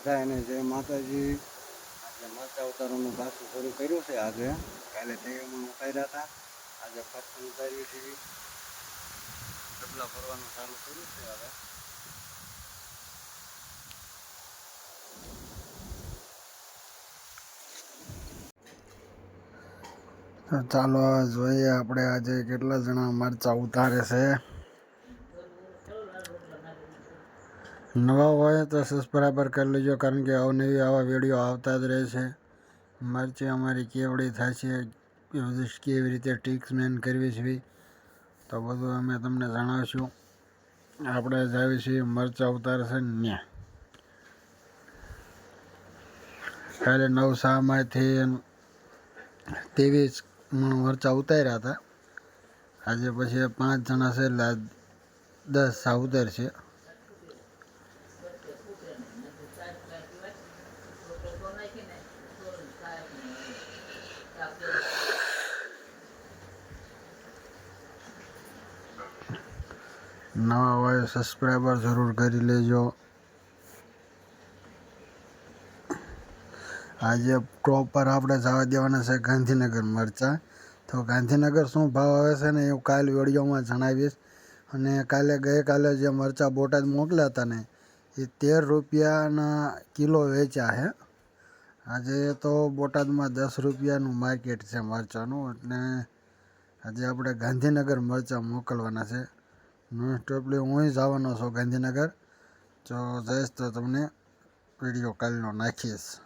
બધાને જય માતાજી। આજે મરચાં ઉતારવાનું પાછું શરૂ કર્યું છે। આજે કાલે તેમાં ઉતાર્યા હતા, આજે પાછું ઉતાર્યું છે। ડબલા ભરવાનું ચાલુ કર્યું છે। હવે તો ચાલો જોઈએ આપણે આજે કેટલા જણા મરચાં ઉતારે છે। નવા હોય તો સબસ્ક્રાઈબર કરી લેજો, કારણ કે અવનવી આવા વિડીયો આવતા જ રહે છે। મરચી અમારી કેવડી થાય છે, કેવી રીતે ટ્રીટમેન્ટ કરવી છે તો બધું અમે તમને જણાવીશું। આપણે જાવી છીએ મરચાં ઉતારશે ને કાલે નવસામાંથી 23 મરચાં ઉતાર્યા હતા। આજે પછી 5 જણા છે એટલે 10 સા ઉતારશે। નવા હોય સબસ્ક્રાઈબર જરૂર કરી લેજો। આજે પ્રોપર આપણે જવા દેવાના છે ગાંધીનગર મરચાં। તો ગાંધીનગર શું ભાવ આવે છે ને એવું કાલે વિડીયોમાં જણાવીશ। અને ગઈકાલે જે મરચાં બોટાદ મોકલ્યા હતા ને એ 13 રૂપિયાના કિલો વેચ્યા છે। આજે તો બોટાદમાં 10 રૂપિયાનું માર્કેટ છે મરચાંનું, એટલે આજે આપણે ગાંધીનગર મરચાં મોકલવાના છે। મોસ્ટઓફલી હું જવાનો છું ગાંધીનગર, જો જઈશ તો તમને વિડીયો કાલનો નાખીશ।